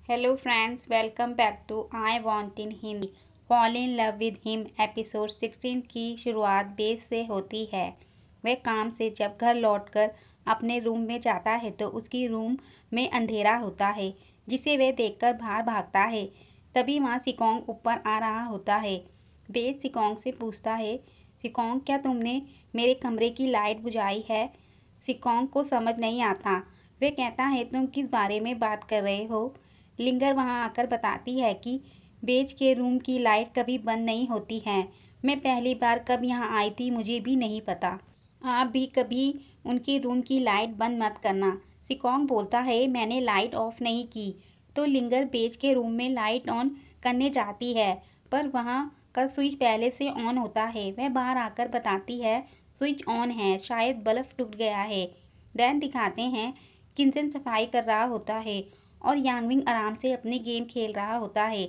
Hello friends, welcome back to I want in Hindi. Fall in love with him episode 16 की शुरुआत base से होती है। वह काम से जब घर लौटकर अपने रूम में जाता है तो उसकी रूम में अंधेरा होता है, जिसे वह देखकर बाहर भागता है। तभी वहाँ सिकोंग ऊपर आ रहा होता है। बेस सिकोंग से पूछता है, सिकोंग, क्या तुमने मेरे कमरे की लाइट बुझाई है? सिकोंग को समझ नहीं आता। वह कहता है, तुम किस बारे में बात कर रहे हो? लिंगर वहां आकर बताती है कि बेज के रूम की लाइट कभी बंद नहीं होती है। मैं पहली बार कब यहाँ आई थी मुझे भी नहीं पता। आप भी कभी उनके रूम की लाइट बंद मत करना। सिकोंग बोलता है, मैंने लाइट ऑफ नहीं की। तो लिंगर बेज के रूम में लाइट ऑन करने जाती है, पर वहाँ का स्विच पहले से ऑन होता है। वह बाहर आकर बताती है, स्विच ऑन है, शायद बल्ब टूट गया है। देन दिखाते हैं किंजन सफाई कर रहा होता है और यांगमिंग आराम से अपने गेम खेल रहा होता है।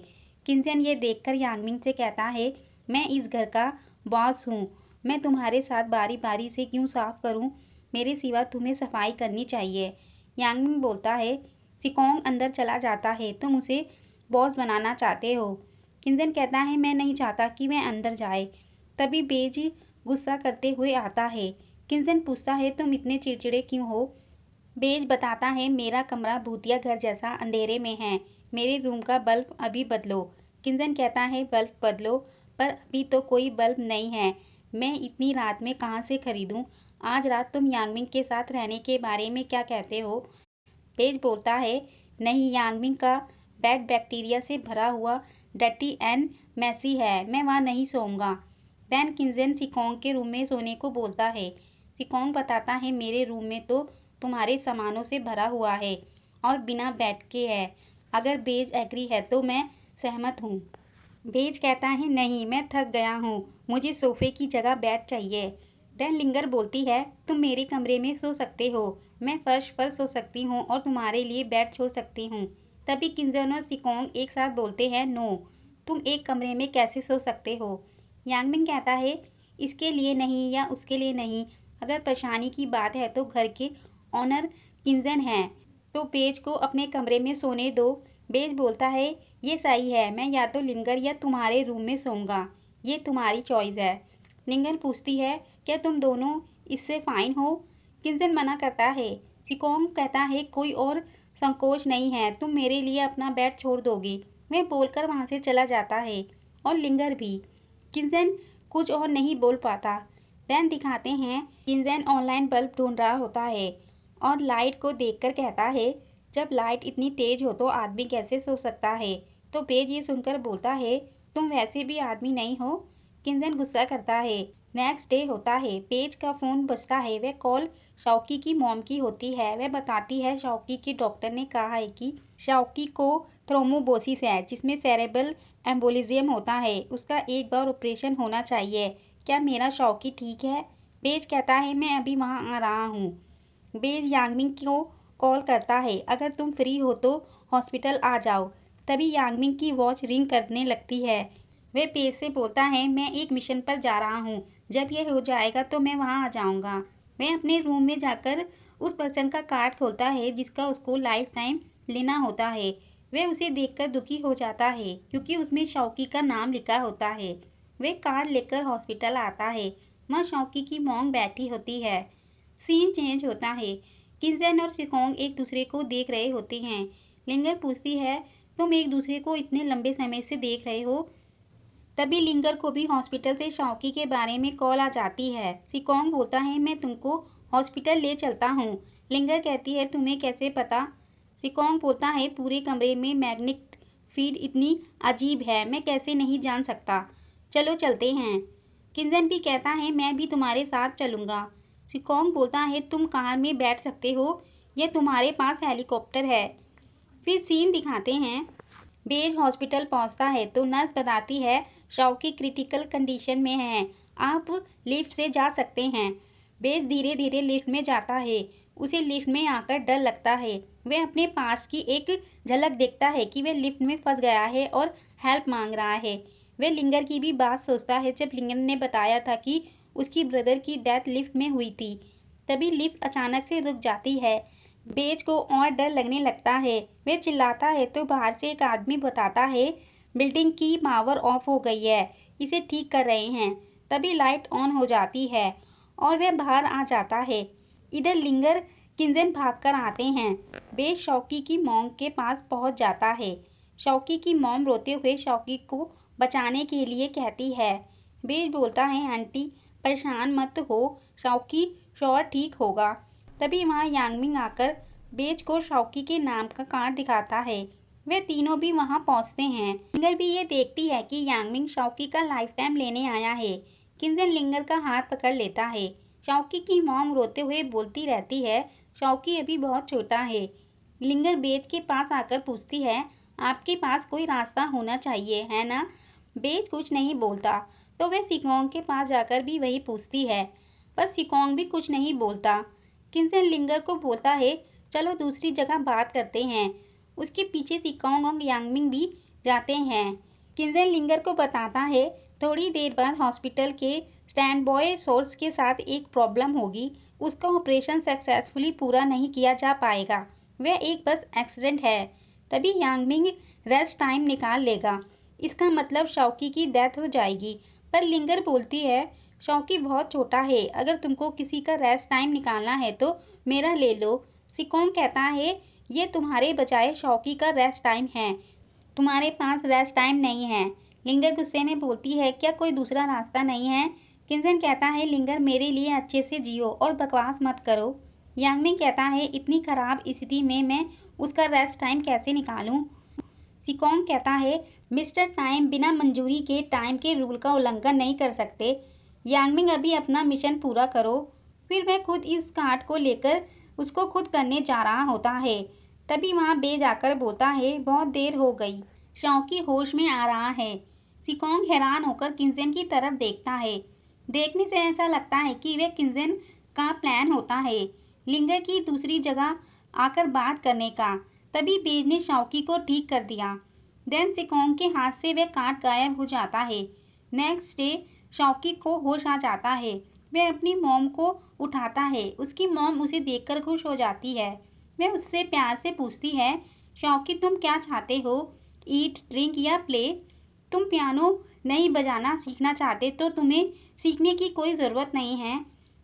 किंजन ये देखकर यांगमिंग से कहता है, मैं इस घर का बॉस हूँ, मैं तुम्हारे साथ बारी बारी से क्यों साफ करूँ? मेरे सिवा तुम्हें सफाई करनी चाहिए। यांगमिंग बोलता है, सिकोंग अंदर चला जाता है, तुम उसे बॉस बनाना चाहते हो। किंजन कहता है, मैं नहीं चाहता कि वह अंदर जाए। तभी बेज गुस्सा करते हुए आता है। किंजन पूछता है, तुम इतने चिड़चिड़े क्यों हो? बेज बताता है, मेरा कमरा भूतिया घर जैसा अंधेरे में है, मेरे रूम का बल्ब अभी बदलो। किंजन कहता है, बल्ब बदलो, पर अभी तो कोई बल्ब नहीं है, मैं इतनी रात में कहाँ से खरीदूं? आज रात तुम यांगमिंग के साथ रहने के बारे में क्या कहते हो? बेज बोलता है, नहीं, यांगमिंग का बेड बैक्टीरिया से भरा हुआ डटी एंड मैसी है, मैं वहाँ नहीं सोऊंगा। देन किंजन सिकोंग के रूम में सोने को बोलता है। सिकोंग बताता है, मेरे रूम में तो तुम्हारे सामानों से भरा हुआ है और बिना बेड के है। अगर बेज एग्री है तो मैं सहमत हूँ। बेज कहता है, नहीं, मैं थक गया हूँ, मुझे सोफे की जगह बेड चाहिए। देन लिंगर बोलती है, तुम मेरे कमरे में सो सकते हो, मैं फर्श पर सो सकती हूँ और तुम्हारे लिए बेड छोड़ सकती हूँ। तभी किंजन और सिकोंग एक साथ बोलते हैं, नो, तुम एक कमरे में कैसे सो सकते हो? यांगमिंग कहता है, इसके लिए नहीं या उसके लिए नहीं, अगर परेशानी की बात है तो घर के ऑनर किंजन है, तो बेज को अपने कमरे में सोने दो। बेज बोलता है, ये सही है, मैं या तो लिंगर या तुम्हारे रूम में सोऊंगा, ये तुम्हारी चॉइस है। लिंगर पूछती है, क्या तुम दोनों इससे फाइन हो? किंजन मना करता है। सिकोंग कहता है, कोई और संकोच नहीं है, तुम मेरे लिए अपना बेड छोड़ दोगे। वह बोलकर वहाँ से चला जाता है और लिंगर भी। किंजन कुछ और नहीं बोल पाता। देन दिखाते हैं किंजन ऑनलाइन बल्ब ढूंढ रहा होता है और लाइट को देखकर कहता है, जब लाइट इतनी तेज हो तो आदमी कैसे सो सकता है? तो बेज ये सुनकर बोलता है, तुम वैसे भी आदमी नहीं हो। किंजन गुस्सा करता है। नेक्स्ट डे होता है, पेज का फोन बजता है। वह कॉल शौकी की मॉम की होती है। वह बताती है, शौकी के डॉक्टर ने कहा है कि शौकी को थ्रोम्बोसिस है, जिसमें सेरेब्रल एम्बोलिज्म होता है, उसका एक बार ऑपरेशन होना चाहिए। क्या मेरा शौकी ठीक है? पेज कहता है, मैं अभी वहाँ आ रहा हूँ। बेज यांगमिंग को कॉल करता है, अगर तुम फ्री हो तो हॉस्पिटल आ जाओ। तभी यांगमिंग की वॉच रिंग करने लगती है। वह पेज से बोलता है, मैं एक मिशन पर जा रहा हूँ, जब यह हो जाएगा तो मैं वहाँ आ जाऊँगा। वह अपने रूम में जाकर उस पर्सन का कार्ड खोलता है जिसका उसको लाइफ टाइम लेना होता है। वह उसे देखकर दुखी हो जाता है क्योंकि उसमें शौकी का नाम लिखा होता है। वह कार्ड लेकर हॉस्पिटल आता है। वहाँ शौकी की मॉम बैठी होती है। सीन चेंज होता है। किंजन और सिकोंग एक दूसरे को देख रहे होते हैं। लिंगर पूछती है, तुम एक दूसरे को इतने लंबे समय से देख रहे हो? तभी लिंगर को भी हॉस्पिटल से शौकी के बारे में कॉल आ जाती है। सिकोंग बोलता है, मैं तुमको हॉस्पिटल ले चलता हूँ। लिंगर कहती है, तुम्हें कैसे पता? सिकोंग बोलता है, पूरे कमरे में मैग्नेटिक फील्ड इतनी अजीब है, मैं कैसे नहीं जान सकता। चलो चलते हैं। किंजन भी कहता है, मैं भी तुम्हारे साथ चलूँगा। सिकोंग बोलता है, तुम कार में बैठ सकते हो या तुम्हारे पास हेलीकॉप्टर है? फिर सीन दिखाते हैं, बेज हॉस्पिटल पहुंचता है तो नर्स बताती है, शौकी क्रिटिकल कंडीशन में है, आप लिफ्ट से जा सकते हैं। बेज धीरे धीरे लिफ्ट में जाता है। उसे लिफ्ट में आकर डर लगता है। वह अपने पास की एक झलक देखता है कि वह लिफ्ट में फंस गया है और हेल्प मांग रहा है। वह लिंगर की भी बात सोचता है, जब लिंगर ने बताया था कि उसकी ब्रदर की डेथ लिफ्ट में हुई थी। तभी लिफ्ट अचानक से रुक जाती है। बेज को और डर लगने लगता है। वे चिल्लाता है तो बाहर से एक आदमी बताता है बिल्डिंग की पावर ऑफ हो गई है, इसे ठीक कर रहे हैं। तभी लाइट ऑन हो जाती है और वह बाहर आ जाता है। इधर लिंगर किंजन भागकर आते हैं। बेज शौकी की मॉम के पास पहुंच जाता है। शौकी की मॉम रोते हुए शौकी को बचाने के लिए कहती है। बेज बोलता है आंटी परेशान मत हो, शौकी श्योर ठीक होगा। तभी वहाँ यांगमिंग आकर बेज को शौकी के नाम का कार्ड दिखाता है। वे तीनों भी वहाँ पहुँचते हैं। लिंगर भी ये देखती है कि यांगमिंग शौकी का लाइफ टाइम लेने आया है। किंजन लिंगर का हाथ पकड़ लेता है। शौकी की मॉम रोते हुए बोलती रहती है शौकी अभी बहुत छोटा है। लिंगर बेज के पास आकर पूछती है आपके पास कोई रास्ता होना चाहिए है ना। बेज कुछ नहीं बोलता तो वह सिकोंग के पास जाकर भी वही पूछती है, पर सिकोंग भी कुछ नहीं बोलता। किंजन लिंगर को बोलता है चलो दूसरी जगह बात करते हैं। उसके पीछे सिकोंग और यांगमिंग भी जाते हैं। किंजन लिंगर को बताता है थोड़ी देर बाद हॉस्पिटल के स्टैंड बॉय सोर्स के साथ एक प्रॉब्लम होगी, उसका ऑपरेशन सक्सेसफुली पूरा नहीं किया जा पाएगा, वह एक बस एक्सीडेंट है। तभी यांगमिंग रेस्ट टाइम निकाल लेगा, इसका मतलब शौकी की डेथ हो जाएगी। पर लिंगर बोलती है शौकी बहुत छोटा है, अगर तुमको किसी का रेस्ट टाइम निकालना है तो मेरा ले लो। सिकोंग कहता है ये तुम्हारे बजाय शौकी का रेस्ट टाइम है, तुम्हारे पास रेस्ट टाइम नहीं है। लिंगर गुस्से में बोलती है क्या कोई दूसरा रास्ता नहीं है। किंजन कहता है लिंगर मेरे लिए अच्छे से जियो और बकवास मत करो। यांगमिंग कहता है इतनी खराब स्थिति में मैं उसका रेस्ट टाइम कैसे निकालूं। सिकोंग कहता है मिस्टर टाइम बिना मंजूरी के टाइम के रूल का उल्लंघन नहीं कर सकते। यांगमिंग अभी अपना मिशन पूरा करो। फिर वह खुद इस कार्ड को लेकर उसको खुद करने जा रहा होता है। तभी वहाँ बेज आकर बोलता है बहुत देर हो गई, शौकी होश में आ रहा है। सिकोंग हैरान होकर किंजन की तरफ देखता है। देखने से ऐसा लगता है कि वह किंजन का प्लान होता है लिंगर की दूसरी जगह आकर बात करने का। तभी बेज ने शौकी को ठीक कर दिया। देन सिकोंग के हाथ से वह कार्ड गायब हो जाता है। नेक्स्ट डे शौकी को होश आ जाता है। वह अपनी मॉम को उठाता है। उसकी मॉम उसे देखकर खुश हो जाती है। वह उससे प्यार से पूछती है शौकी तुम क्या चाहते हो, ईट ड्रिंक या प्ले। तुम पियानो नहीं बजाना सीखना चाहते तो तुम्हें सीखने की कोई ज़रूरत नहीं है।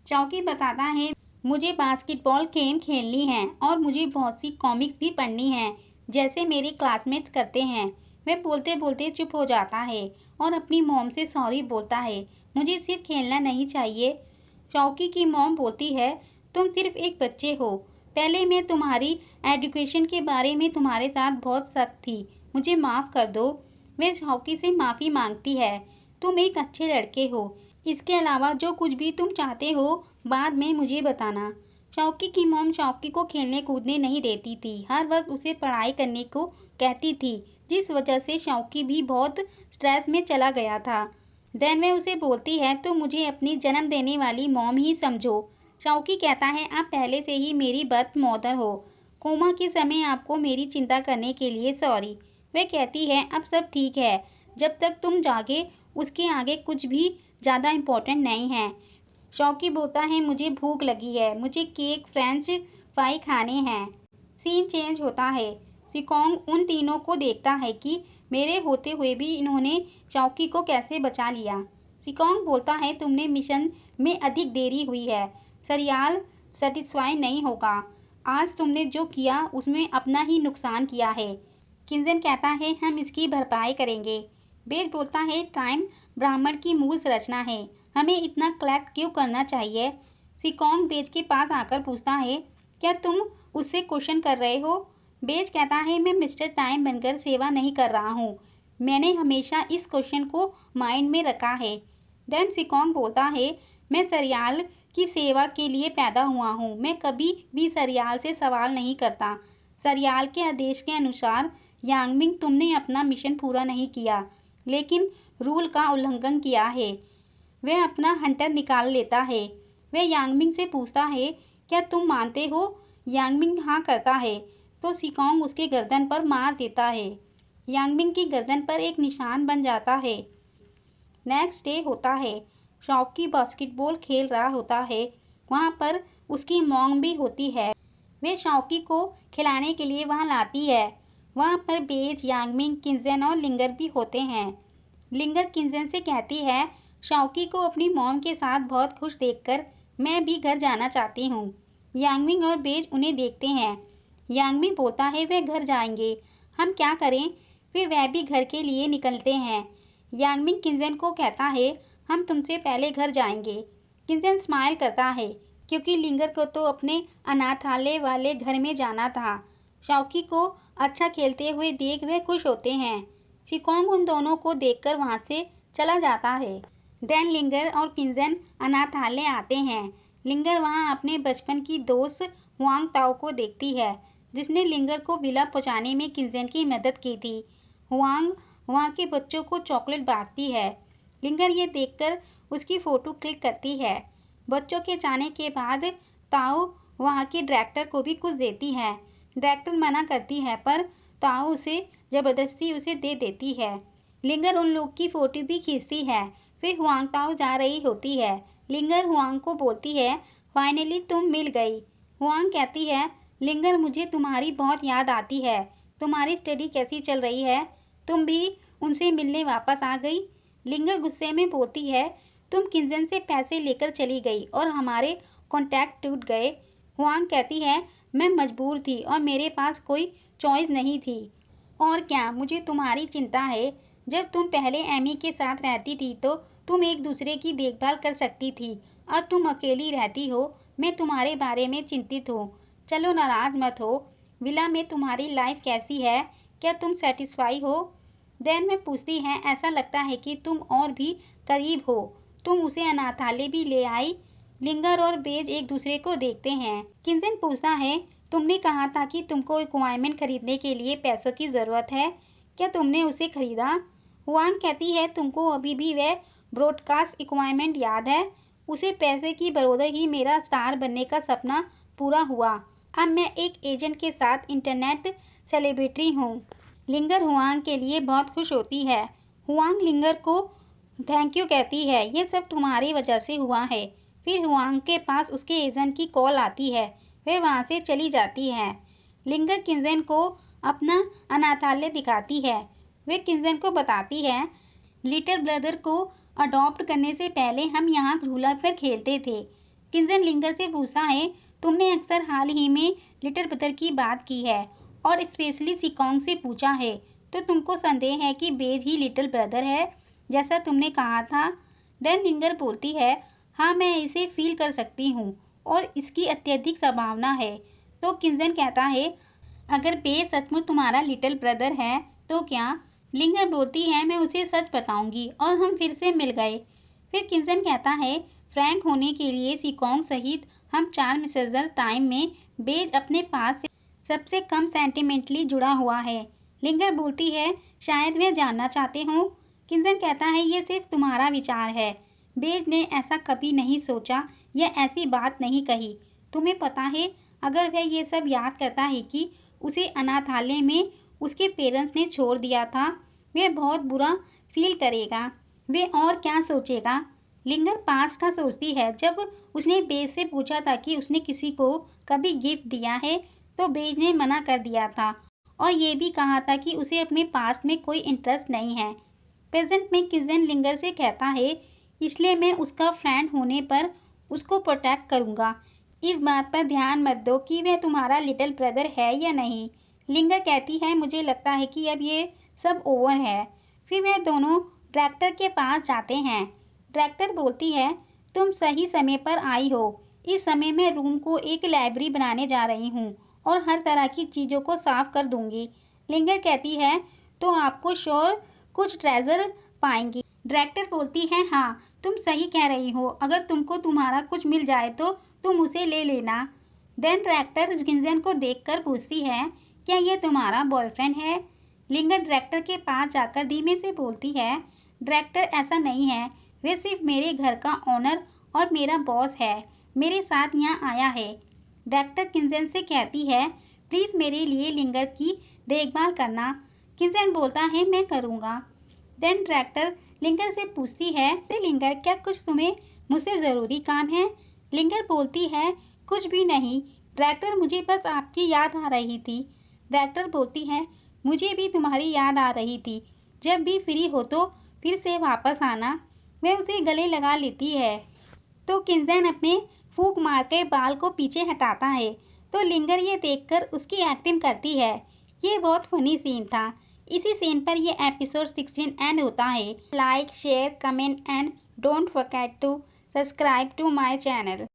शौकी बताता है मुझे बास्केटबॉल गेम खेलनी है और मुझे बहुत सी कॉमिक्स भी पढ़नी है जैसे मेरे क्लासमेट्स करते हैं। वह बोलते बोलते चुप हो जाता है और अपनी मॉम से सॉरी बोलता है मुझे सिर्फ खेलना नहीं चाहिए। शौकी की मॉम बोलती है तुम सिर्फ एक बच्चे हो, पहले मैं तुम्हारी एजुकेशन के बारे में तुम्हारे साथ बहुत सख्त थी, मुझे माफ़ कर दो। वह शौकी से माफ़ी मांगती है तुम एक अच्छे लड़के हो, इसके अलावा जो कुछ भी तुम चाहते हो बाद में मुझे बताना। शौकी की मॉम शौकी को खेलने कूदने नहीं देती थी, हर वक्त उसे पढ़ाई करने को कहती थी, जिस वजह से शौकी भी बहुत स्ट्रेस में चला गया था। देन में उसे बोलती है तो मुझे अपनी जन्म देने वाली मॉम ही समझो। शौकी कहता है आप पहले से ही मेरी बर्थ मदर हो, कोमा के समय आपको मेरी चिंता करने के लिए सॉरी। वह कहती है अब सब ठीक है, जब तक तुम जागे उसके आगे कुछ भी ज़्यादा इम्पोर्टेंट नहीं है। शौकी बोलता है मुझे भूख लगी है, मुझे केक फ्रेंच फ्राई खाने हैं। सीन चेंज होता है। सिकोंग उन तीनों को देखता है कि मेरे होते हुए भी इन्होंने शौकी को कैसे बचा लिया। सिकोंग बोलता है तुमने मिशन में अधिक देरी हुई है, सरियाल सेटिस्फाई नहीं होगा, आज तुमने जो किया उसमें अपना ही नुकसान किया है। किंजन कहता है हम इसकी भरपाई करेंगे। बेज बोलता है टाइम ब्राह्मण की मूल संरचना है, हमें इतना कलेक्ट क्यों करना चाहिए। सिकोंग बेज के पास आकर पूछता है क्या तुम उससे क्वेश्चन कर रहे हो। बेज कहता है मैं मिस्टर टाइम बनकर सेवा नहीं कर रहा हूँ, मैंने हमेशा इस क्वेश्चन को माइंड में रखा है। देन सिकोंग बोलता है मैं सरियाल की सेवा के लिए पैदा हुआ हूँ, मैं कभी भी सरियाल से सवाल नहीं करता। सरियाल के आदेश के अनुसार यांगमिंग तुमने अपना मिशन पूरा नहीं किया, लेकिन रूल का उल्लंघन किया है। वह अपना हंटर निकाल लेता है। वह यांगमिंग से पूछता है क्या तुम मानते हो। यांगमिंग हाँ करता है तो सिकोंग उसके गर्दन पर मार देता है। यांगमिंग की गर्दन पर एक निशान बन जाता है। नेक्स्ट डे होता है। शौकी बास्केटबॉल खेल रहा होता है, वहाँ पर उसकी मॉम भी होती है। वे शौकी को खिलाने के लिए वहाँ लाती है। वहाँ पर बेज, यांगमिंग, किंजन और लिंगर भी होते हैं। लिंगर किंजन से कहती है, शौकी को अपनी मॉम के साथ बहुत खुश देखकर मैं भी घर जाना चाहती हूँ। यांगमिंग और बेज उन्हें देखते हैं। यांगमिंग बोलता है, वे घर जाएंगे, हम क्या करें? फिर वह भी घर के लिए निकलते हैं। यांगमिंग किंजन को कहता है, हम तुमसे पहले घर जाएंगे। किंजन स्माइल करता है क्योंकि लिंगर को तो अपने अनाथालय वाले घर में जाना था। शौकी को अच्छा खेलते हुए देख वह खुश होते हैं। शिकोंग उन दोनों को देखकर वहाँ से चला जाता है। देन लिंगर और किंजन अनाथालय आते हैं। लिंगर वहाँ अपने बचपन की दोस्त हुआंग ताओ को देखती है, जिसने लिंगर को विला पहुँचाने में किंजन की मदद की थी। हुआंग वहाँ के बच्चों को चॉकलेट बांटती है। लिंगर ये देखकर उसकी फ़ोटो क्लिक करती है। बच्चों के जाने के बाद ताओ वहाँ के डायरेक्टर को भी कुछ देती है। डायरेक्टर मना करती है पर ताओ उसे ज़बरदस्ती उसे दे देती है। लिंगर उन लोग की फ़ोटो भी खींचती है। फिर हुआंग ताओ जा रही होती है। लिंगर हुआंग को बोलती है, फाइनली तुम मिल गई। हुआंग कहती है, लिंगर मुझे तुम्हारी बहुत याद आती है। तुम्हारी स्टडी कैसी चल रही है? तुम भी उनसे मिलने वापस आ गई? लिंगर गुस्से में बोलती है, तुम किंजन से पैसे लेकर चली गई और हमारे कॉन्टैक्ट टूट गए। हुआंग कहती है, मैं मजबूर थी और मेरे पास कोई चॉइस नहीं थी। और क्या मुझे तुम्हारी चिंता है? जब तुम पहले एमी के साथ रहती थी तो तुम एक दूसरे की देखभाल कर सकती थी। अब तुम अकेली रहती हो, मैं तुम्हारे बारे में चिंतित हूँ। चलो नाराज मत हो। विला में तुम्हारी लाइफ कैसी है? क्या तुम सेटिस्फाई हो? देन में पूछती है, ऐसा लगता है कि तुम और भी करीब हो। तुम उसे अनाथालय भी ले आई? लिंगर और बेज एक दूसरे को देखते हैं। किंजन पूछता है, तुमने कहा था कि तुमको इक्विपमेंट खरीदने के लिए पैसों की ज़रूरत है, क्या तुमने उसे खरीदा? हुआंग कहती है, तुमको अभी भी वह ब्रॉडकास्ट इक्विपमेंट याद है? उसे पैसे की बदौलत ही मेरा स्टार बनने का सपना पूरा हुआ। अब मैं एक एजेंट के साथ इंटरनेट सेलिब्रिटी हूँ। लिंगर हुआंग के लिए बहुत खुश होती है। हुआंग लिंगर को थैंक यू कहती है, ये सब तुम्हारी वजह से हुआ है। फिर हुआंग के पास उसके एजेंट की कॉल आती है। वह वहाँ से चली जाती है। लिंगर किंजन को अपना अनाथालय दिखाती है। वे किंजन को बताती है, लिटिल ब्रदर को अडॉप्ट करने से पहले हम यहाँ झूला पर खेलते थे। किंजन लिंगर से पूछता है, तुमने अक्सर हाल ही में लिटिल ब्रदर की बात की है और स्पेशली सिकोंग से पूछा है, तो तुमको संदेह है कि बेज ही लिटिल ब्रदर है जैसा तुमने कहा था? देन लिंगर बोलती है, हाँ मैं इसे फील कर सकती हूँ और इसकी अत्यधिक संभावना है। तो किंजन कहता है, अगर बेज सचमुच तुम्हारा लिटिल ब्रदर है तो क्या? लिंगर बोलती है, मैं उसे सच बताऊंगी और हम फिर से मिल गए। फिर किंजन कहता है, फ्रैंक होने के लिए सिकोंग सहित हम 4 मिसेजल टाइम में बेज अपने पास से सबसे कम सेंटिमेंटली जुड़ा हुआ है। लिंगर बोलती है, शायद वे जानना चाहते हो। किंजन कहता है, ये सिर्फ तुम्हारा विचार है। बेज ने ऐसा कभी नहीं सोचा या ऐसी बात नहीं कही। तुम्हें पता है, अगर वह ये सब याद करता है कि उसे अनाथालय में उसके पेरेंट्स ने छोड़ दिया था, वह बहुत बुरा फील करेगा। वे और क्या सोचेगा? लिंगर पास्ट का सोचती है। जब उसने बेज से पूछा था कि उसने किसी को कभी गिफ्ट दिया है तो बेज ने मना कर दिया था और ये भी कहा था कि उसे अपने पास्ट में कोई इंटरेस्ट नहीं है। प्रेजेंट में किंजन लिंगर से कहता है, इसलिए मैं उसका फ्रेंड होने पर उसको प्रोटेक्ट करूँगा। इस बात पर ध्यान मत दो कि वह तुम्हारा लिटिल ब्रदर है या नहीं। लिंगर कहती है, मुझे लगता है कि अब ये सब ओवर है। फिर वह दोनों डायरेक्टर के पास जाते हैं। डायरेक्टर बोलती है, तुम सही समय पर आई हो। इस समय मैं रूम को एक लाइब्रेरी बनाने जा रही हूँ और हर तरह की चीज़ों को साफ कर दूंगी। लिंगर कहती है, तो आपको श्योर कुछ ट्रेजर पाएंगी। डायरेक्टर बोलती है, हाँ तुम सही कह रही हो, अगर तुमको तुम्हारा कुछ मिल जाए तो तुम उसे ले लेना। देन डायरेक्टर किंजन को देखकर पूछती है, क्या ये तुम्हारा बॉयफ्रेंड है? लिंगर डायरेक्टर के पास जाकर धीमे से बोलती है, डायरेक्टर ऐसा नहीं है, वे सिर्फ मेरे घर का ऑनर और मेरा बॉस है, मेरे साथ यहाँ आया है। डायरेक्टर किंजन से कहती है, प्लीज़ मेरे लिए लिंगर की देखभाल करना। किंजन बोलता है, मैं करूँगा। देन डायरेक्टर लिंगर से पूछती है, लिंगर क्या कुछ तुम्हें मुझसे ज़रूरी काम है? लिंगर बोलती है, कुछ भी नहीं, डायरेक्टर मुझे बस आपकी याद आ रही थी। डायरेक्टर बोलती है मुझे भी तुम्हारी याद आ रही थी, जब भी फ्री हो तो फिर से वापस आना। वह उसे गले लगा लेती है तो किंजन अपने फूंक मार के बाल को पीछे हटाता है तो लिंगर ये देखकर उसकी एक्टिंग करती है। ये बहुत फनी सीन था। इसी सीन पर ये एपिसोड 16 एंड होता है। Like, share, comment and don't forget to subscribe to my channel.